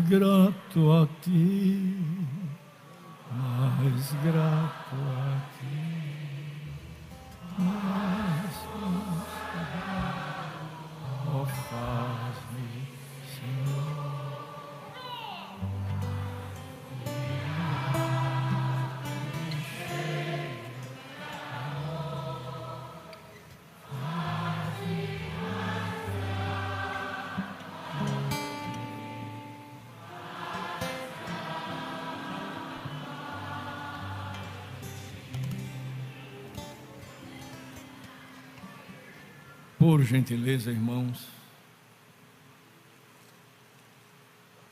grato a ti, mais grato a ti, mais oh, faz-me, Senhor. Por gentileza, irmãos,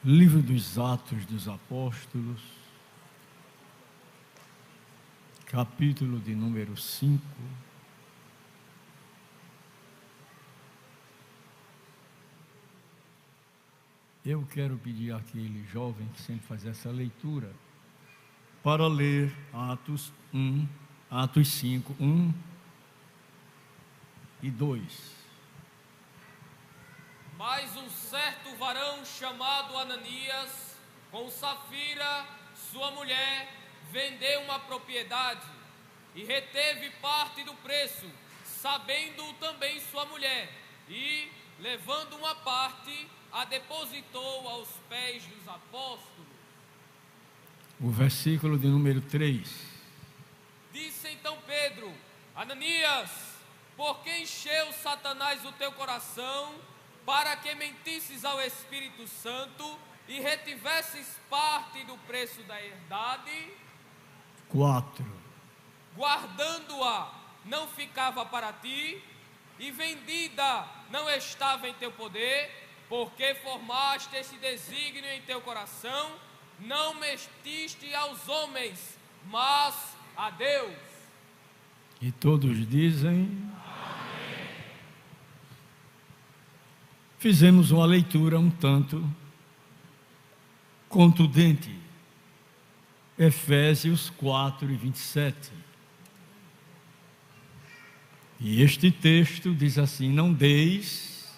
Livro dos Atos dos Apóstolos, capítulo de número 5. Eu quero pedir àquele jovem que sempre faz essa leitura para ler Atos 5, 1 e 2. Mas um certo varão chamado Ananias, com Safira, sua mulher, vendeu uma propriedade e reteve parte do preço, sabendo também sua mulher, e, levando uma parte, a depositou aos pés dos apóstolos. O versículo de número 3. Disse então Pedro: Ananias, por que encheu Satanás o teu coração, para que mentisses ao Espírito Santo e retivesses parte do preço da herdade? 4. Guardando-a não ficava para ti, e vendida não estava em teu poder, porque formaste esse desígnio em teu coração, não mentiste aos homens, mas a Deus. E todos dizem... Fizemos uma leitura um tanto contundente. Efésios 4 e 27. E este texto diz assim: não deis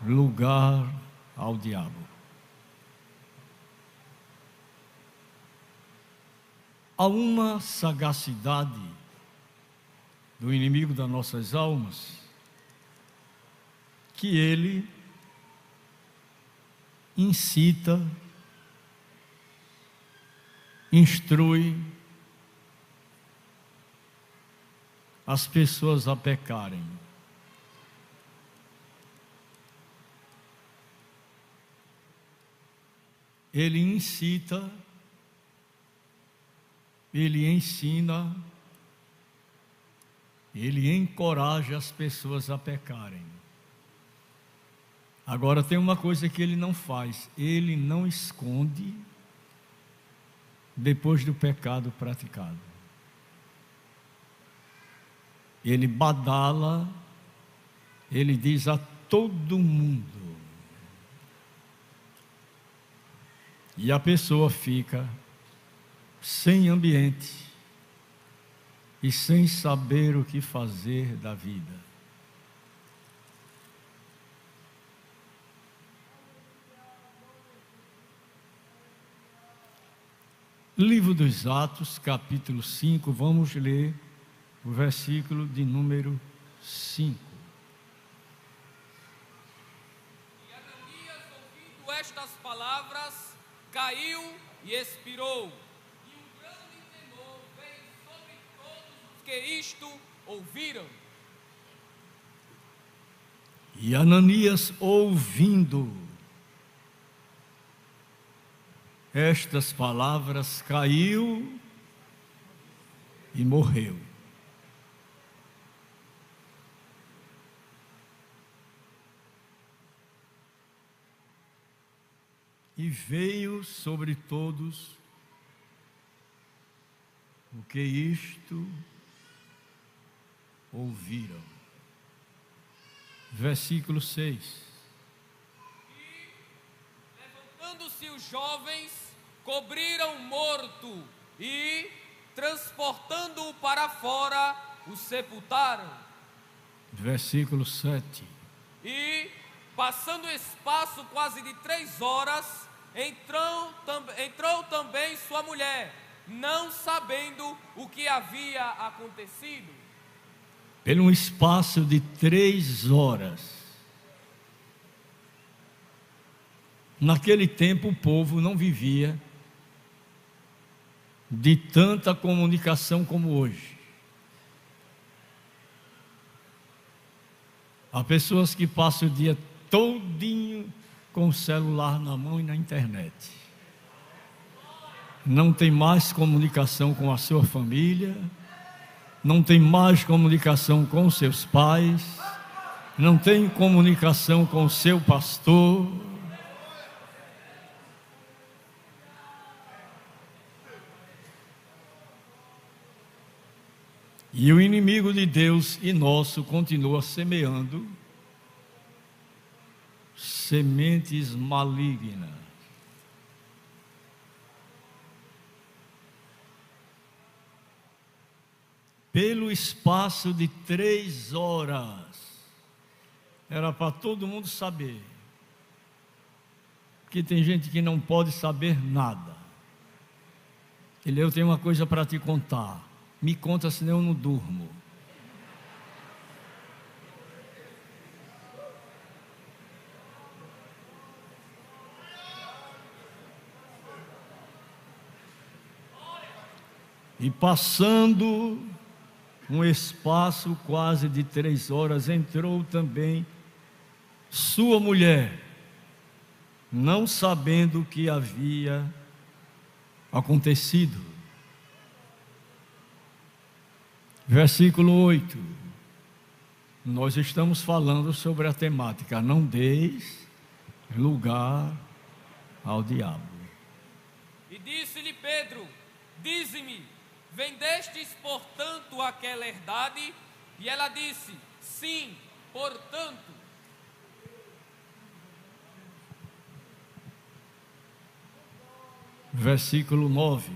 lugar ao diabo. Há uma sagacidade do inimigo das nossas almas, que ele incita, instrui as pessoas a pecarem. Ele incita, ele ensina, ele encoraja as pessoas a pecarem. Agora tem uma coisa que ele não faz: ele não esconde depois do pecado praticado. Ele badala, ele diz a todo mundo. E a pessoa fica sem ambiente e sem saber o que fazer da vida. Livro dos Atos, capítulo 5, vamos ler o versículo de número 5. E Ananias, ouvindo estas palavras, caiu e expirou. Que isto ouviram. E Ananias, ouvindo estas palavras, caiu e morreu. E veio sobre todos o que isto ouviram. Versículo 6. E, levantando-se os jovens, cobriram o morto e, transportando-o para fora, o sepultaram. Versículo 7. E, passando o espaço quase de 3 horas, entrou também sua mulher, não sabendo o que havia acontecido. Pelo espaço de 3 horas. Naquele tempo o povo não vivia de tanta comunicação como hoje. Há pessoas que passam o dia todinho com o celular na mão e na internet. Não tem mais comunicação com a sua família, não tem mais comunicação com os seus pais, não tem comunicação com o seu pastor. E o inimigo de Deus e nosso continua semeando sementes malignas. Pelo espaço de 3 horas, era para todo mundo saber, porque tem gente que não pode saber nada. Eu tenho uma coisa para te contar. Me conta, senão eu não durmo. E passando um espaço quase de 3 horas, entrou também sua mulher, não sabendo o que havia acontecido. Versículo 8. Nós estamos falando sobre a temática: não deis lugar ao diabo. E disse-lhe Pedro: dize-me, vendestes portanto aquela herdade? E ela disse: sim, portanto. Versículo 9.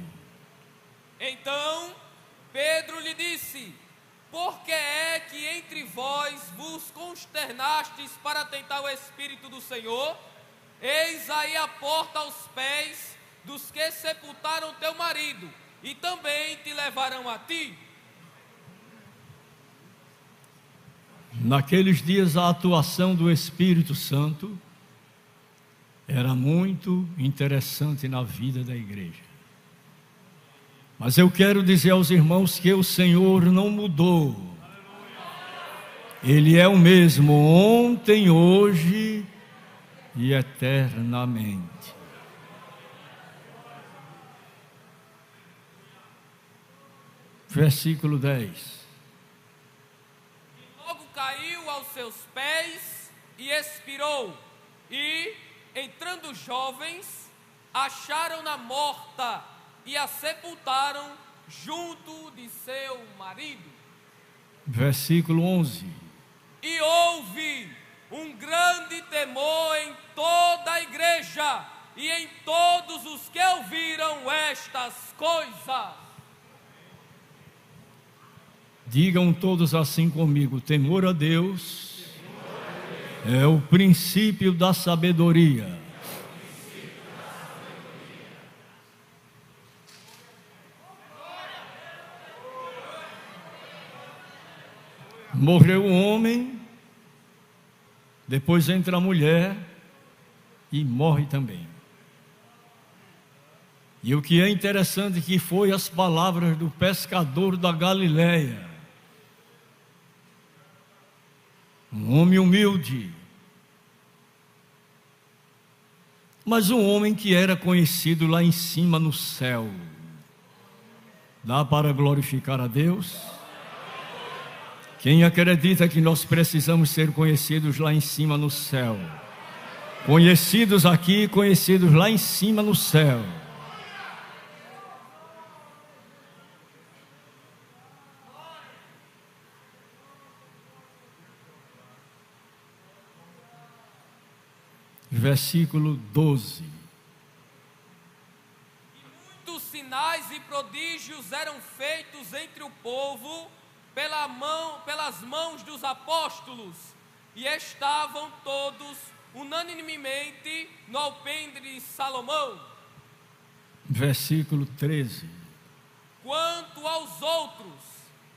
Então Pedro lhe disse: por que é que entre vós vos consternastes para tentar o Espírito do Senhor? Eis aí a porta aos pés dos que sepultaram teu marido, e também te levarão a ti. Naqueles dias a atuação do Espírito Santo era muito interessante na vida da igreja. Mas eu quero dizer aos irmãos que o Senhor não mudou. Ele é o mesmo ontem, hoje e eternamente. Versículo 10. Logo caiu aos seus pés e expirou. E, entrando os jovens, acharam-na morta e a sepultaram junto de seu marido. Versículo 11. E houve um grande temor em toda a igreja e em todos os que ouviram estas coisas. Digam todos assim comigo: temor a Deus é o princípio da sabedoria. Morreu o homem, depois entra a mulher e morre também. E o que é interessante que foi as palavras do pescador da Galileia, um homem humilde, mas um homem que era conhecido lá em cima no céu. Dá para glorificar a Deus? Quem acredita que nós precisamos ser conhecidos lá em cima no céu? Conhecidos aqui, conhecidos lá em cima no céu. Versículo 12. Muitos sinais e prodígios eram feitos entre o povo pelas mãos dos apóstolos, e estavam todos unanimemente no alpendre de Salomão. Versículo 13. Quanto aos outros,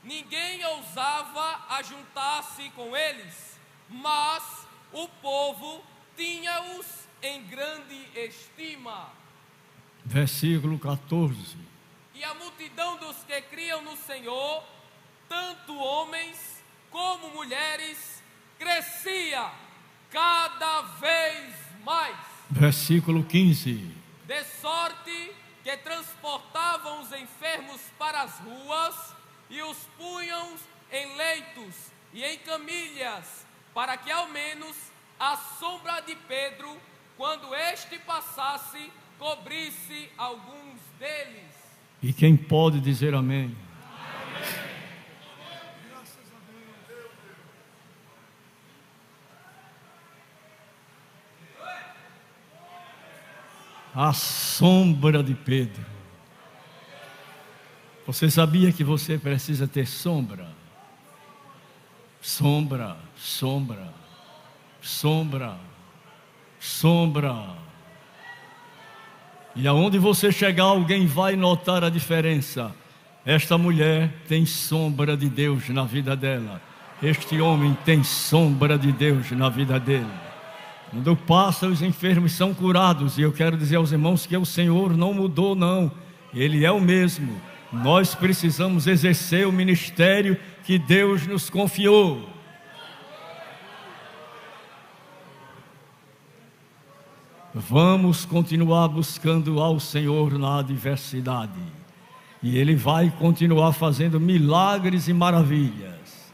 ninguém ousava ajuntar-se com eles, mas o povo tinha-os em grande estima. Versículo 14. E a multidão dos que criam no Senhor, tanto homens como mulheres, crescia cada vez mais. Versículo 15. De sorte que transportavam os enfermos para as ruas e os punham em leitos e em camilhas, para que ao menos a sombra de Pedro, quando este passasse, cobrisse alguns deles. E quem pode dizer amém? A sombra de Pedro. Você sabia que você precisa ter sombra? Sombra, sombra, sombra, sombra. E aonde você chegar, alguém vai notar a diferença. Esta mulher tem sombra de Deus na vida dela. Este homem tem sombra de Deus na vida dele. Quando passa, os enfermos são curados. E eu quero dizer aos irmãos que o Senhor não mudou, não. Ele é o mesmo. Nós precisamos exercer o ministério que Deus nos confiou. Vamos continuar buscando ao Senhor na adversidade. E Ele vai continuar fazendo milagres e maravilhas.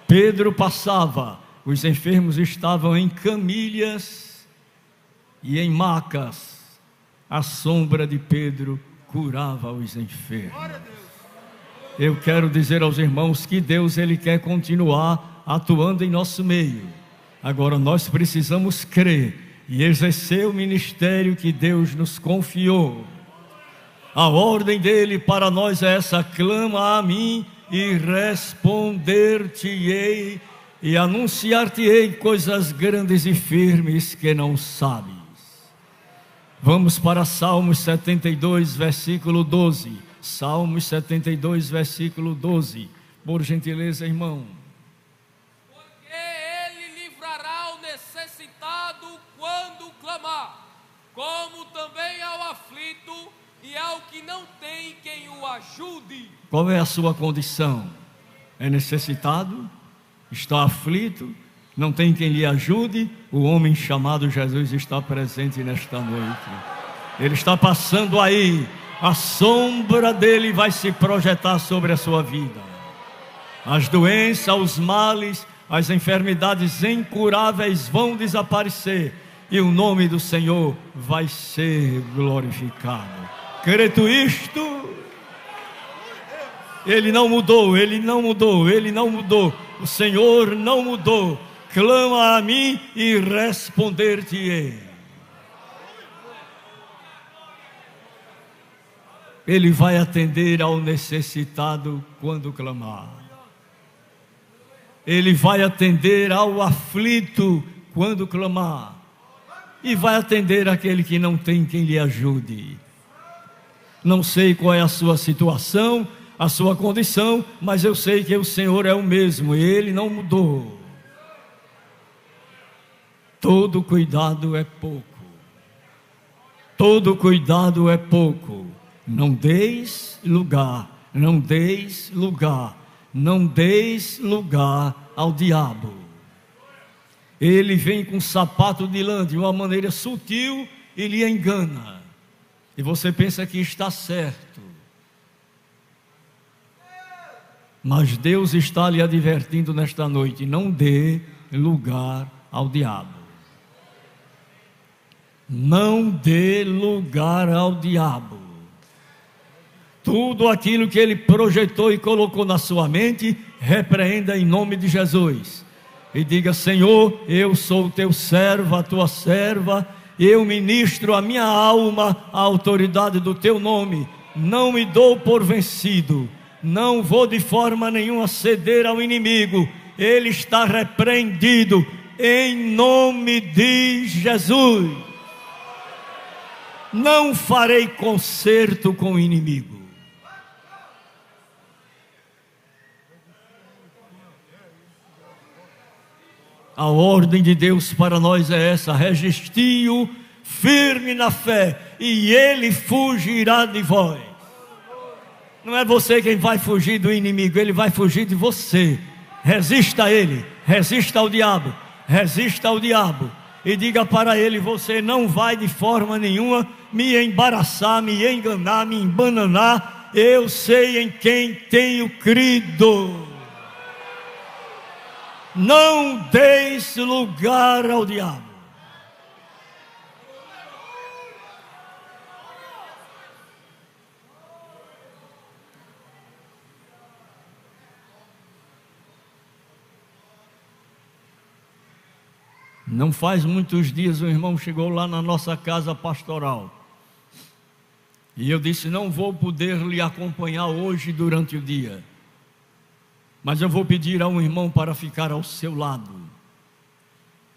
Pedro passava, os enfermos estavam em camilhas e em macas. A sombra de Pedro curava os enfermos. Eu quero dizer aos irmãos que Deus, Ele quer continuar atuando em nosso meio. Agora nós precisamos crer e exercer o ministério que Deus nos confiou. A ordem dele para nós é essa: clama a mim e responder-te-ei e anunciar-te-ei coisas grandes e firmes que não sabes. Vamos para Salmos 72, versículo 12. Salmos 72, versículo 12. Por gentileza, irmão. Porque ele livrará o necessitado quando clamar, como também ao aflito e ao que não tem quem o ajude. Qual é a sua condição? É necessitado? Está aflito? Não tem quem lhe ajude? O homem chamado Jesus está presente nesta noite. Ele está passando aí. A sombra dele vai se projetar sobre a sua vida. As doenças, os males, as enfermidades incuráveis vão desaparecer e o nome do Senhor vai ser glorificado. Crê tu isto? Ele não mudou, Ele não mudou, Ele não mudou. O Senhor não mudou. Clama a mim e responder-te-ei. Ele vai atender ao necessitado quando clamar. Ele vai atender ao aflito quando clamar. E vai atender aquele que não tem quem lhe ajude. Não sei qual é a sua situação, a sua condição, mas eu sei que o Senhor é o mesmo, Ele não mudou. Todo cuidado é pouco. Todo cuidado é pouco. Não deis lugar, não deis lugar, não deis lugar ao diabo. Ele vem com sapato de lã de uma maneira sutil e lhe engana. E você pensa que está certo. Mas Deus está lhe advertindo nesta noite: não dê lugar ao diabo. Não dê lugar ao diabo. Tudo aquilo que ele projetou e colocou na sua mente, repreenda em nome de Jesus. E diga: Senhor, eu sou o teu servo, a tua serva, eu ministro a minha alma à autoridade do teu nome. Não me dou por vencido, não vou de forma nenhuma ceder ao inimigo. Ele está repreendido em nome de Jesus. Não farei concerto com o inimigo. A ordem de Deus para nós é essa: resistiu firme na fé, e ele fugirá de vós. Não é você quem vai fugir do inimigo, ele vai fugir de você. Resista a ele, resista ao diabo, resista ao diabo, e diga para ele: você não vai de forma nenhuma me embaraçar, me enganar, me embananar. Eu sei em quem tenho crido. Não deis lugar ao diabo. Não faz muitos dias um irmão chegou lá na nossa casa pastoral, e eu disse: não vou poder lhe acompanhar hoje durante o dia, mas eu vou pedir a um irmão para ficar ao seu lado,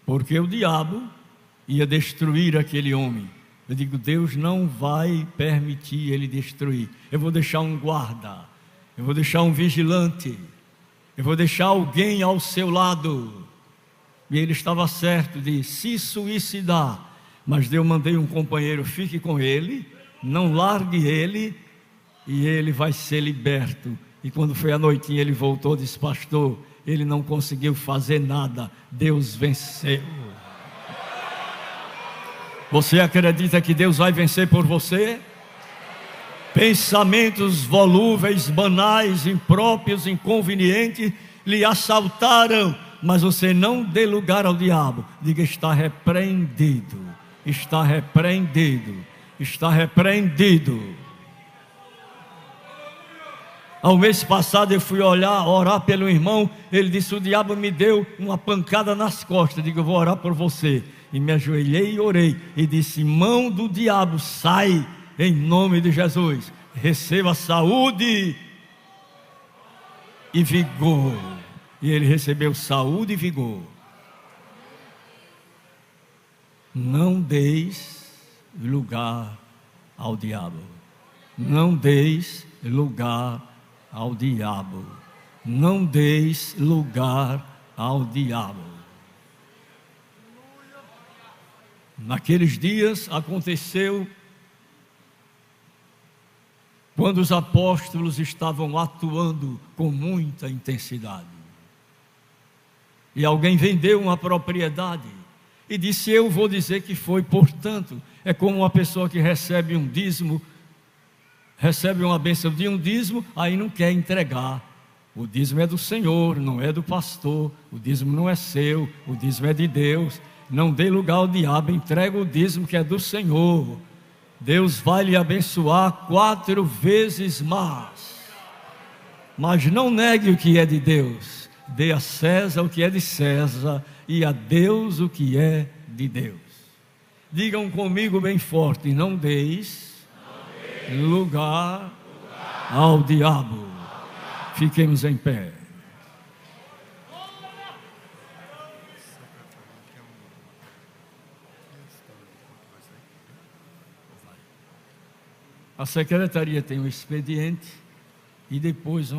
porque o diabo ia destruir aquele homem. Eu digo: Deus não vai permitir ele destruir. Eu vou deixar um guarda, eu vou deixar um vigilante, eu vou deixar alguém ao seu lado. E ele estava certo de se suicidar, mas eu mandei um companheiro: fique com ele, não largue ele, e ele vai ser liberto. E quando foi à noitinha, ele voltou e disse: pastor, ele não conseguiu fazer nada, Deus venceu. Você acredita que Deus vai vencer por você? Pensamentos volúveis, banais, impróprios, inconvenientes lhe assaltaram, mas você não dê lugar ao diabo. Diga: está repreendido, está repreendido, está repreendido. Ao mês passado eu fui orar pelo irmão. Ele disse: o diabo me deu uma pancada nas costas. Digo: eu vou orar por você. E me ajoelhei e orei, e disse: mão do diabo, sai em nome de Jesus. Receba saúde e vigor. E ele recebeu saúde e vigor. Não deis lugar ao diabo. Não deis lugar ao diabo. Não deis lugar ao diabo. Naqueles dias aconteceu quando os apóstolos estavam atuando com muita intensidade. E alguém vendeu uma propriedade e disse: eu vou dizer que foi. Portanto, é como uma pessoa que recebe um dízimo, recebe uma bênção de um dízimo, aí não quer entregar. O dízimo é do Senhor, não é do pastor. O dízimo não é seu, o dízimo é de Deus. Não dê lugar ao diabo, entrega o dízimo que é do Senhor. Deus vai lhe abençoar 4 vezes mais. Mas não negue o que é de Deus. Dê a César o que é de César, e a Deus o que é de Deus. Digam comigo bem forte: não deis lugar ao diabo. Fiquemos em pé. A secretaria tem um expediente, e depois